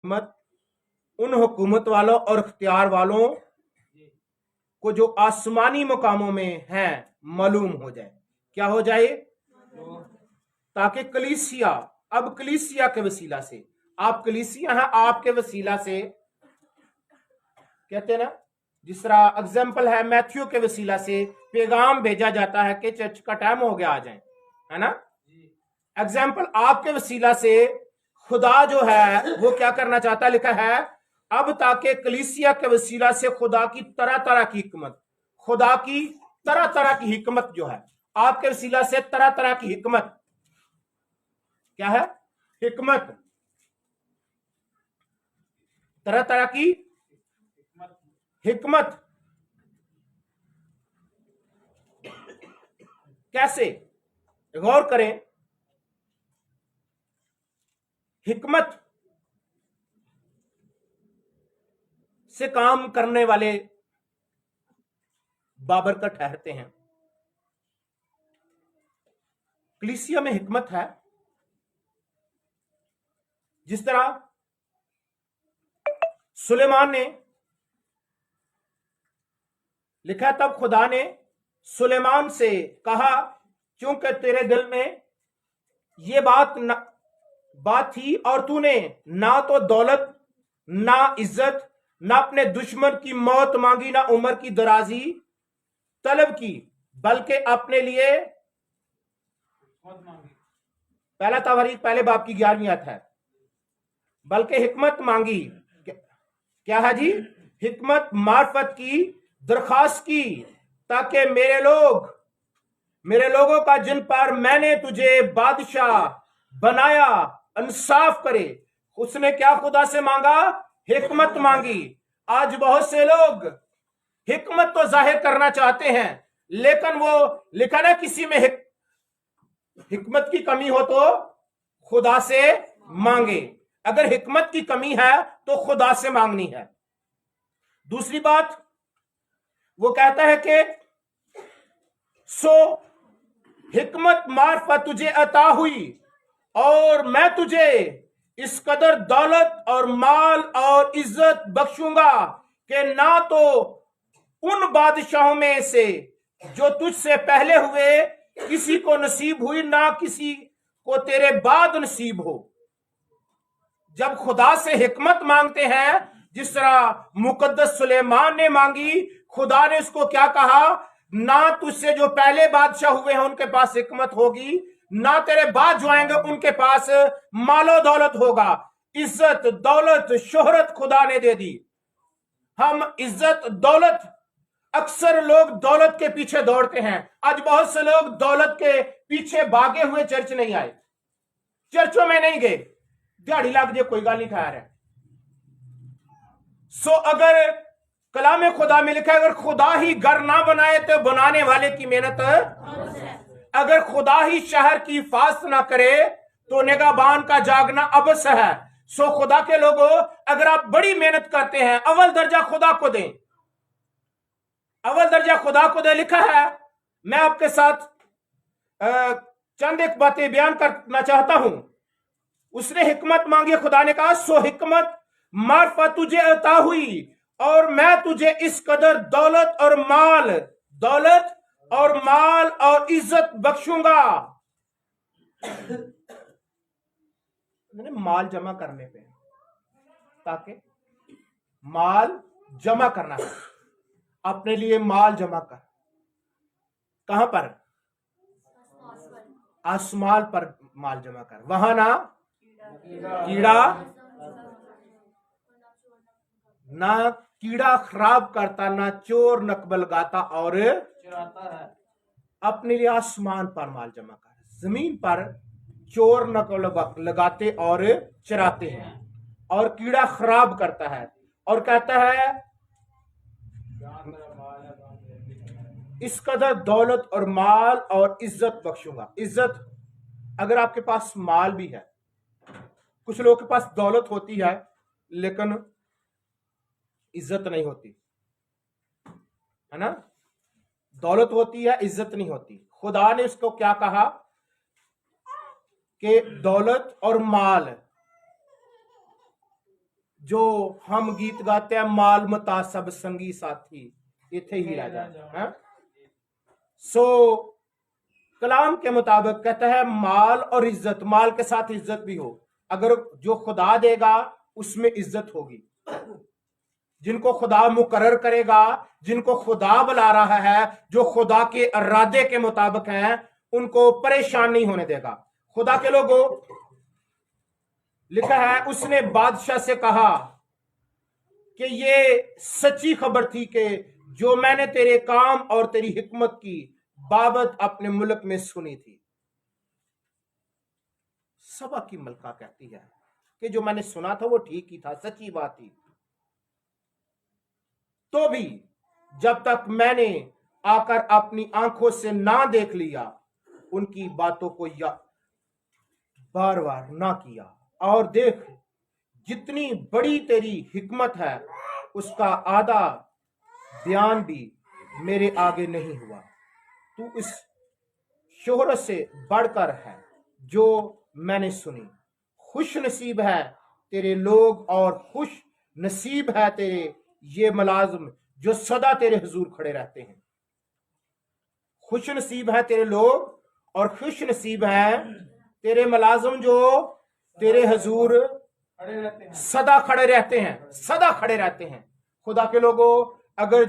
मत उन हुकूमत वालों और इख्तियार वालों को जो आसमानी मकामों में हैं मालूम हो जाए। क्या हो जाए? ताकि कलीसिया, अब कलीसिया के वसीला से, आप कलीसिया हैं, आपके वसीला से कहते हैं ना, जिस तरह एग्जाम्पल है मैथ्यू के वसीला से पैगाम भेजा जाता है कि चर्च का टाइम हो गया, आ जाए, है ना। एग्जाम्पल आपके वसीला से खुदा जो है वो क्या करना चाहता है, लिखा है अब ताकि कलीसिया के वसीला से खुदा की तरह तरह की हिकमत, खुदा की तरह तरह की हिकमत जो है आपके वसीला से, तरह तरह की हिकमत, क्या है? हिकमत, तरह तरह की हिकमत। कैसे? गौर करें, हिकमत से काम करने वाले बाबर का ठहरते हैं। कलीसिया में हिकमत है, जिस तरह सुलेमान ने लिखा, तब खुदा ने सुलेमान से कहा, क्योंकि तेरे दिल में ये बात थी और तूने ना तो दौलत, ना इज्जत, ना अपने दुश्मन की मौत मांगी, ना उम्र की दराजी तलब की, बल्कि अपने लिए, पहला तवारीख पहले बाब की 11वीं आयत है, बल्कि हिकमत मांगी। क्या है जी? हिकमत, मार्फत की दरखास्त की, ताकि मेरे लोगों का जिन पर मैंने तुझे बादशाह बनाया इंसाफ करे। उसने क्या खुदा से मांगा? हिकमत मांगी। आज बहुत से लोग हिकमत तो जाहिर करना चाहते हैं, लेकिन वो लिखा ना, किसी में हिकमत की कमी हो तो खुदा से मांगे। अगर हिकमत की कमी है तो खुदा से मांगनी है। दूसरी बात वो कहता है कि सो हिकमत मार्फत तुझे अता हुई और मैं तुझे इस कदर दौलत और माल और इज्जत बख्शूंगा कि ना तो उन बादशाहों में से जो तुझसे पहले हुए किसी को नसीब हुई, ना किसी को तेरे बाद नसीब हो। जब खुदा से हिकमत मांगते हैं, जिस तरह मुकद्दस सुलेमान ने मांगी, खुदा ने उसको क्या कहा? ना तुझसे जो पहले बादशाह हुए हैं उनके पास हिकमत होगी, ना तेरे बाद जो आएंगे उनके पास मालो दौलत होगा। इज्जत, दौलत, शोहरत खुदा ने दे दी। हम इज्जत, दौलत, अक्सर लोग दौलत के पीछे दौड़ते हैं। आज बहुत से लोग दौलत के पीछे भागे हुए चर्च नहीं आए, चर्चों में नहीं गए, दिहाड़ी लाग जाए कोई गाल नहीं खा रहा है। सो अगर कलाम खुदा में लिखा है, अगर खुदा ही घर ना बनाए तो बनाने वाले की मेहनत, अगर खुदा ही शहर की हिफाजत ना करे तो निगाहबान का जागना अबस है। सो खुदा के लोगों, अगर आप बड़ी मेहनत करते हैं, अव्वल दर्जा खुदा को दें, अव्वल दर्जा खुदा को दे। लिखा है, मैं आपके साथ चंद एक बातें बयान करना चाहता हूं। उसने हिकमत मांगी, खुदा ने कहा सो हिकमत मार्फत तुझे अता हुई और मैं तुझे इस कदर दौलत और माल और इज्जत बख्शूंगा। माल जमा करने पे, ताकि माल जमा करना है, अपने लिए माल जमा कर। कहां पर? आसमान पर माल जमा कर, वहां ना कीड़ा खराब करता, ना चोर नकबल गाता और चुराता है। अपने लिए आसमान पर माल जमा कर। जमीन पर चोर नकबल लगाते और चराते हैं, और कीड़ा खराब करता है। और कहता है इस कदर दौलत और माल और इज्जत बख्शूंगा। इज्जत, अगर आपके पास माल भी है, कुछ लोगों के पास दौलत होती है लेकिन इज्जत नहीं होती, है ना। दौलत होती है, इज्जत नहीं होती। खुदा ने उसको क्या कहा कि दौलत और माल जो हम गीत गाते हैं, माल मता सब संगी साथी, इथे ही रह जाए। सो कलाम के मुताबिक कहता है माल और इज्जत, माल के साथ इज्जत भी हो। अगर जो खुदा देगा उसमें इज्जत होगी, जिनको खुदा मुकर्रर करेगा, जिनको खुदा बुला रहा है, जो खुदा के इरादे के मुताबिक हैं, उनको परेशान नहीं होने देगा। खुदा के लोगों, लिखा है उसने बादशाह से कहा कि ये सच्ची खबर थी कि जो मैंने तेरे काम और तेरी हिकमत की बाबत अपने मुल्क में सुनी थी। सबा की मलका कहती है कि जो मैंने सुना था वो ठीक ही था, सच्ची बात थी। तो भी जब तक मैंने आकर अपनी आंखों से ना देख लिया, उनकी बातों को बार बार ना किया। और देख, जितनी बड़ी तेरी हिकमत है उसका आधा बयान भी मेरे आगे नहीं हुआ। तू इस शोहरत से बढ़कर है जो मैंने सुनी। खुश नसीब है तेरे लोग और खुश नसीब है तेरे ये मुलाजिम जो सदा तेरे हुजूर खड़े रहते हैं। खुश नसीब है तेरे लोग और खुश नसीब है तेरे मुलाजिम जो तेरे हुजूर सदा खड़े रहते हैं, सदा खड़े रहते हैं। खुदा के लोगों, अगर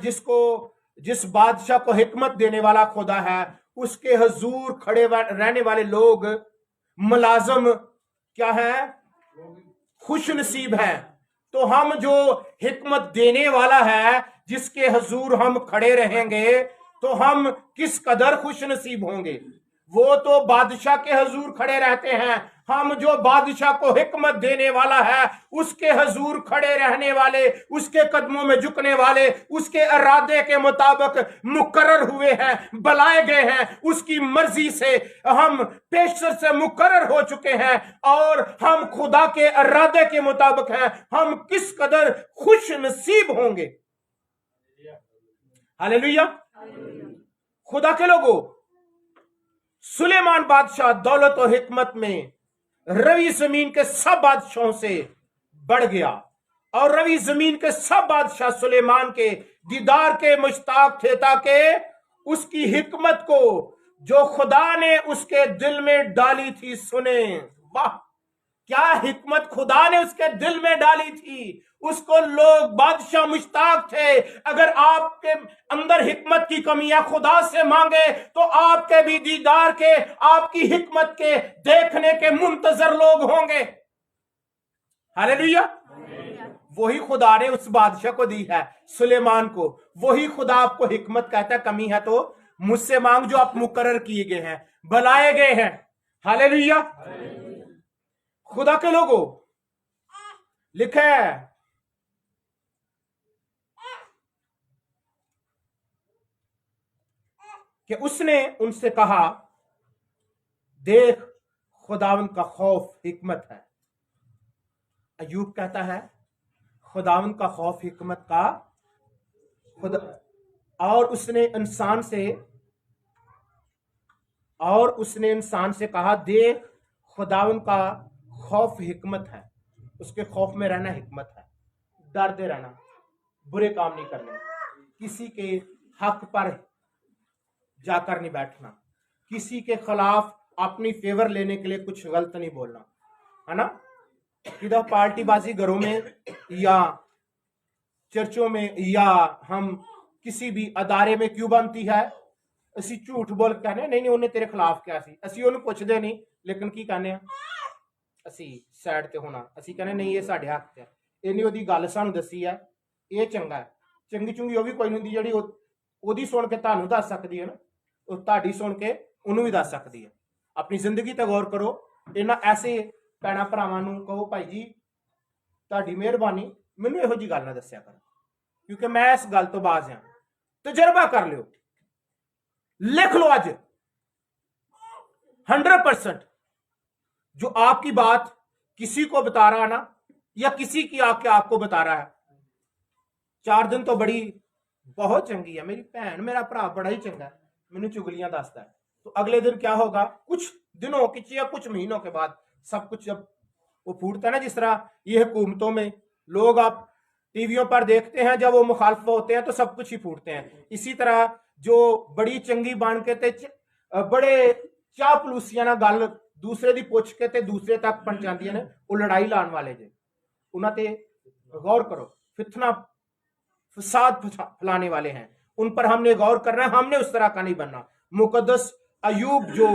जिस बादशाह को हिकमत देने वाला खुदा है, उसके हुजूर खड़े रहने वाले लोग मुलाजिम क्या है? खुश नसीब है। तो हम जो हिकमत देने वाला है, जिसके हुजूर हम खड़े रहेंगे, तो हम किस कदर खुश नसीब होंगे। वो तो बादशाह के हुजूर खड़े रहते हैं, हम जो बादशाह को हिकमत देने वाला है, उसके हुजूर खड़े रहने वाले, उसके कदमों में झुकने वाले, उसके इरादे के मुताबिक मुकर्रर हुए हैं, बुलाए गए हैं, उसकी मर्जी से हम पेशर से मुकर्रर हो चुके हैं और हम खुदा के इरादे के मुताबिक हैं। हम किस कदर खुश नसीब होंगे। हालेलुया। खुदा के लोगों, सुलेमान बादशाह दौलत और हिकमत में रवि जमीन के सब बादशाहों से बढ़ गया और रवि जमीन के सब बादशाह सुलेमान के दीदार के मुश्ताक थे, ताकि उसकी हिकमत को जो खुदा ने उसके दिल में डाली थी सुने। वाह, क्या हिकमत खुदा ने उसके दिल में डाली थी, उसको लोग बादशाह मुश्ताक थे। अगर आपके अंदर हिकमत की कमियां खुदा से मांगे तो आपके भी दीदार के, आपकी हिकमत के देखने के मुंतजर लोग होंगे। हालेलुया। वही खुदा ने उस बादशाह को दी है, सुलेमान को। वही खुदा आपको हिकमत कहता है, कमी है तो मुझसे मांग जो आप मुकर्रर किए गए हैं, बुलाए गए हैं। हालेलुया। खुदा के लोगों, लिखा है कि उसने उनसे कहा, देख, खुदावन का खौफ हिकमत है। अयूब कहता है खुदावन का खौफ हिकमत का खुदा, और उसने इंसान से कहा, देख, खुदावन का खौफ हिकमत है। उसके खौफ में रहना हिकमत है। डरते रहना, बुरे काम नहीं करने, किसी के हक पर जाकर नहीं बैठना, किसी के खिलाफ अपनी फेवर लेने के लिए कुछ गलत नहीं बोलना, है ना। किधर पार्टीबाजी घरों में या चर्चों में या हम किसी भी अदारे में क्यों बनती है? असी झूठ बोल के कहने नहीं उन्हें तेरे खिलाफ क्या सी, असी उन्हें पुछदे नहीं, लेकिन की कहने असी साइड ते होना, असी कहने नहीं ये साडे हक है, इन्हें ओदी गल सानू दसी है, ये चंगा है। चंगी चुंगी वो भी कोई नहीं हुंदी जिहड़ी ओदी सुन के तुहानू दस सकदी है ना, ਉਹ ਤੁਹਾਡੀ ਸੁਣ ਕੇ ਉਹਨੂੰ ਵੀ ਦੱਸ ਸਕਦੀ ਹੈ। ਆਪਣੀ ਜ਼ਿੰਦਗੀ ਤੇ ਗੌਰ ਕਰੋ। ਇਹਨਾਂ ਐਸੇ ਭੈਣਾਂ ਭਰਾਵਾਂ ਨੂੰ ਕਹੋ, ਭਾਈ ਜੀ ਤੁਹਾਡੀ ਮਿਹਰਬਾਨੀ ਮੈਨੂੰ ਇਹੋ ਜੀ ਗੱਲ ਨਾ ਦੱਸਿਆ ਕਰੋ, क्योंकि मैं इस गल तो बाज हाँ। तजर्बा कर लो, लिख लो अज 100% जो आपकी बात किसी को बता रहा ना, या किसी की आके आपको बता रहा है, 4 दिन तो बड़ी बहुत चंगी है मेरी भैन, मेरा भरा बड़ा ही चंगा है, मैनू चुगलियां दसता है। तो अगले दिन क्या होगा? कुछ दिनों की या कुछ महीनों के बाद सब कुछ जब वो फूटता है ना, जिस तरह ये हुकूमतों में लोग आप टीवियों पर देखते हैं, जब वो मुखालफ होते हैं तो सब कुछ ही फूटते हैं। इसी तरह जो बड़ी चंगी बन के ते बड़े चापलूसियां ना गल दूसरे दी पुछ के ते दूसरे तक पहुंचादियां ने, वो लड़ाई लाने वाले जे उन्हां ते गौर करो। फितना फसाद फैलाने वाले हैं, उन पर हमने गौर करना है। हमने उस तरह का नहीं बनना। मुकद्दस अयूब जो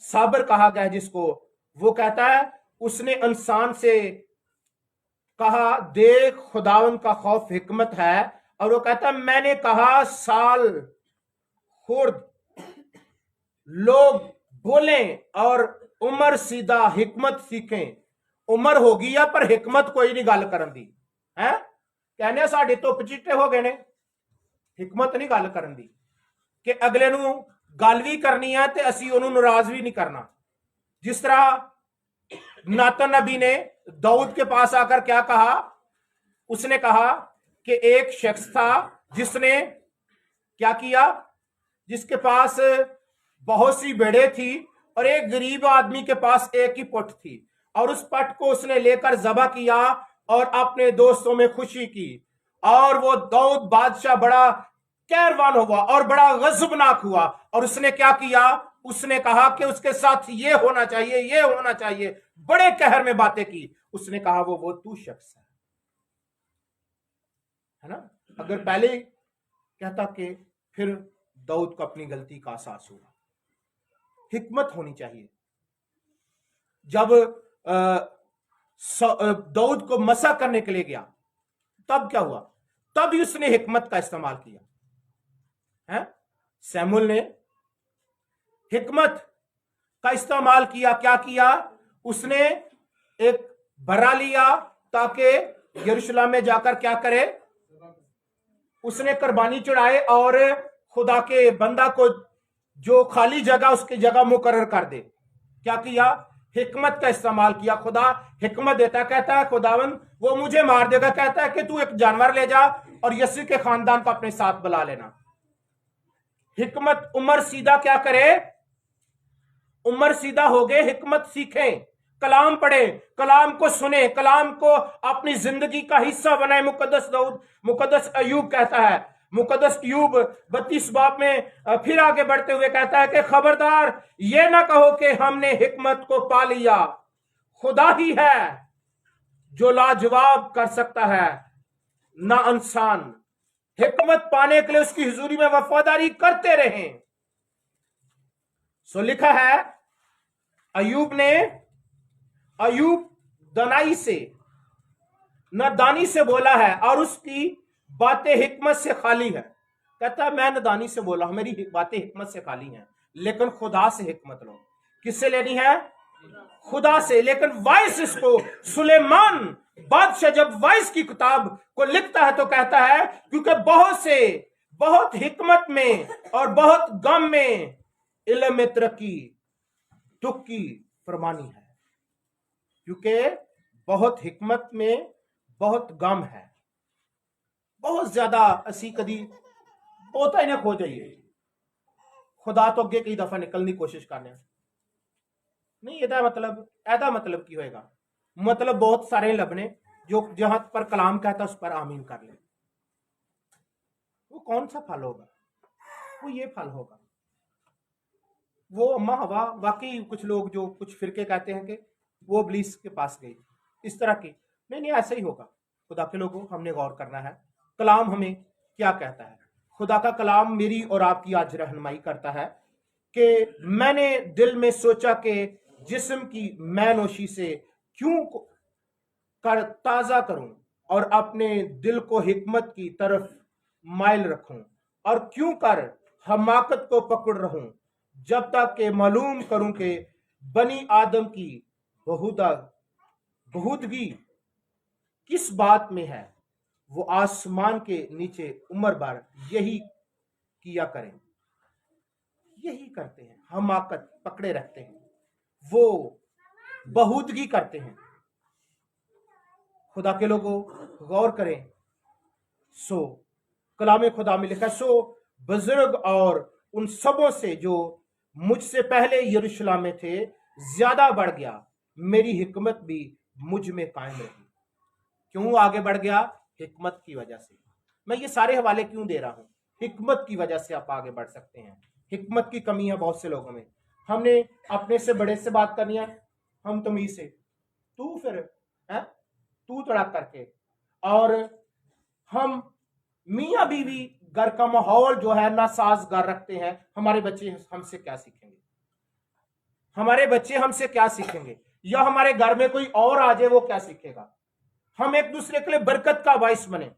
साबर कहा गया है जिसको, वो कहता है, उसने इंसान से कहा देख खुदावन का खौफ हिकमत है, और वो कहता है मैंने कहा साल खुर्द लोग बोलें और उम्र सीधा हिकमत सीखें। उम्र होगी या पर हिकमत कोई नहीं गल करन दी है। कहने साडे धुप चिट्टे हो गए ने, हिकमत नहीं गल करन दी कि अगले नू गल भी करनी है ते असी ओनू नाराज भी नहीं करना। जिस तरह नातन नबी ने दाऊद के पास आकर क्या कहा, उसने कहा कि एक शख्स था जिसने क्या किया, जिसके पास बहुत सी भेड़ें थी और एक गरीब आदमी के पास एक ही पट थी, और उस पट को उसने लेकर ज़बह किया और अपने दोस्तों में खुशी की। और वो दाऊद बादशाह बड़ा कैरवान हुआ और बड़ा गजबनाक हुआ, और उसने क्या किया, उसने कहा कि उसके साथ ये होना चाहिए, ये होना चाहिए, बड़े कहर में बातें की। उसने कहा वो तू शख्स है ना। अगर पहले कहता कि फिर दाऊद को अपनी गलती का एहसास हुआ। हिकमत होनी चाहिए। जब दाऊद को मसा करने के लिए गया, तब क्या हुआ, तब ही उसने हिकमत का इस्तेमाल किया है। सैमुअल ने हिकमत का इस्तेमाल किया। क्या किया, उसने एक बर्रा लिया ताकि यरूशलेम में जाकर क्या करे, उसने कुर्बानी चढ़ाए और खुदा के बंदा को जो खाली जगह उसकी जगह मुकर्रर कर दे। क्या किया, हिकमत का इस्तेमाल किया। खुदा हिकमत देता, कहता है खुदावन वो मुझे मार देगा, कहता है कि तू एक जानवर ले जा और यस्सी के खानदान को अपने साथ बुला लेना। हिकमत उम्र सीधा क्या करे, उम्र सीधा हो गए, हिकमत सीखें, कलाम पढ़े, कलाम को सुने, कलाम को अपनी जिंदगी का हिस्सा बनाए। मुकद्दस अयूब कहता है, मुकद्दस अयूब 32 बाब में फिर आगे बढ़ते हुए कहता है कि खबरदार ये ना कहो कि हमने हिकमत को पा लिया, खुदा ही है जो लाजवाब कर सकता है, ना इंसान। हिकमत पाने के लिए उसकी हुजूरी में वफादारी करते रहें। सो लिखा है अयूब दनाई से नादानी से बोला है और उसकी बातें हिकमत से खाली है। कहता है मैं नादानी से बोला हूं, मेरी बातें हिकमत से खाली हैं, लेकिन खुदा से हिकमत लो। किससे लेनी है, खुदा से। लेकिन वाइस इसको सुलेमान बादशाह जब वाइस की किताब को लिखता है तो कहता है क्योंकि बहुत हिकमत में और बहुत गम में इल्म में तरक्की दुख की फरमानी है, क्योंकि बहुत हिकमत में बहुत गम है। बहुत ज्यादा असी कदी पोता इन्हें खो जाइए, खुदा तो अगे कई दफा निकलने की कोशिश करने नहीं। एदा मतलब की होएगा, मतलब बहुत सारे लबने जो जहां पर कलाम कहता उस पर आमीन कर ले। वो कौन सा फल होगा, वो ये फल होगा। वो अम्मा हवा, वाकई कुछ लोग जो कुछ फिरके कहते हैं कि वो इब्लीस के पास गई, इस तरह की नहीं, ऐसा ही होगा। खुदा के लोगों, हमने गौर करना है कलाम हमें क्या कहता है। खुदा का कलाम मेरी और आपकी आज रहनुमाई करता है कि मैंने दिल में सोचा कि जिस्म की मैनोशी से क्यों कर ताजा करूं और अपने दिल को हिकमत की तरफ माइल रखूं, और क्यों कर हमाकत को पकड़ रहूं, जब तक के मालूम करूं कि बनी आदम की बहुदगी किस बात में है। वो आसमान के नीचे उम्र भर यही किया करें, यही करते हैं, हमाकत पकड़े रखते हैं, वो बहुदगी करते हैं। खुदा के लोगों गौर करें। सो कलाम खुदा में लिखा, सो बुजुर्ग और उन सबों से जो मुझसे पहले यरूशलेम में थे ज्यादा बढ़ गया, मेरी हिकमत भी मुझ में कायम रही। क्यों आगे बढ़ गया? हिकमत की वजह से। मैं ये सारे हवाले क्यों दे रहा हूं? हिकमत की वजह से आप आगे बढ़ सकते हैं। हिकमत की कमी है बहुत से लोगों में। हमने अपने से बड़े से बात करनी है, हम तुम ही से, तू फिर है, तू तड़ा करके। और हम मियाँ बीवी घर का माहौल जो है ना साजगार रखते हैं। हमारे बच्चे हमसे क्या सीखेंगे? हमारे बच्चे हमसे क्या सीखेंगे? या हमारे घर में कोई और आ जाए, वो क्या सीखेगा? हम एक दूसरे के लिए बरकत का बाइस बने।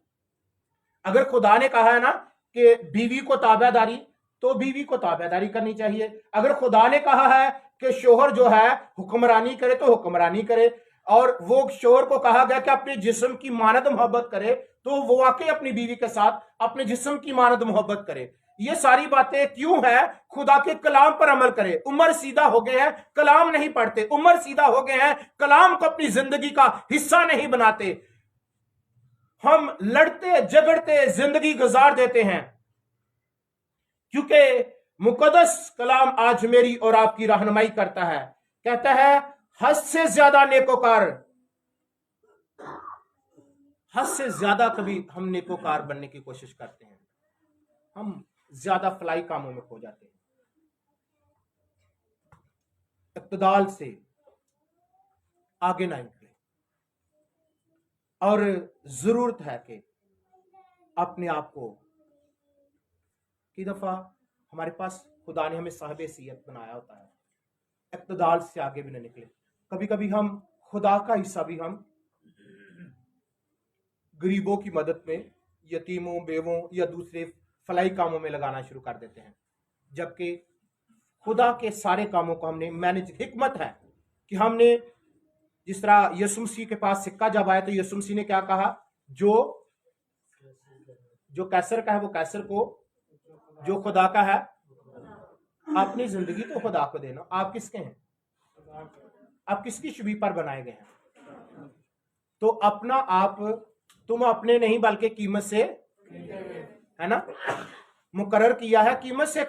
अगर खुदा ने कहा है ना कि बीवी को ताबेदारी, तो बीवी को ताबेदारी करनी चाहिए। अगर खुदा ने कहा है कि शोहर जो है हुक्मरानी करे, तो हुक्मरानी करे। और वो शोहर को कहा गया कि अपने जिस्म की मानद मोहब्बत करे, तो वो वाकई अपनी बीवी के साथ अपने जिस्म की मानद मोहब्बत करे। ये सारी बातें क्यों है? खुदा के कलाम पर अमल करे। उम्र सीधा हो गए हैं, कलाम नहीं पढ़ते। उम्र सीधा हो गए हैं, कलाम को अपनी जिंदगी का हिस्सा नहीं बनाते। हम लड़ते झगड़ते जिंदगी गुजार देते हैं, क्योंकि मुकद्दस कलाम आज मेरी और आपकी रहनुमाई करता है। कहता है हद से ज्यादा नेकोकार, हद से ज्यादा कभी हम नेकोकार बनने की कोशिश करते हैं, हम ज्यादा फलाई कामों में खो जाते हैं। इक्तदाल से आगे ना निकले। और जरूरत है कि अपने आप को, की दफा हमारे पास खुदा ने हमें साहिब सीयत बनाया होता है, इक्तदाल से आगे भी ना निकले। कभी कभी हम खुदा का हिस्सा भी हम गरीबों की मदद में, यतीमों, बेवों या दूसरे फलाई कामों में लगाना शुरू कर देते हैं, जबकि खुदा के सारे कामों को हमने मैनेज। हिकमत है कि हमने, जिस तरह यीशु मसीह के पास सिक्का जब आया तो यीशु मसीह ने क्या कहा? जो कैसर का है वो कैसर को, जो खुदा का है अपनी जिंदगी तो खुदा को देना। आप किसके हैं? आप किसकी छवि पर बनाए गए हैं? तो अपना आप तुम अपने नहीं बल्कि कीमत से, है ना, मुकर्रर किया है, कीमत से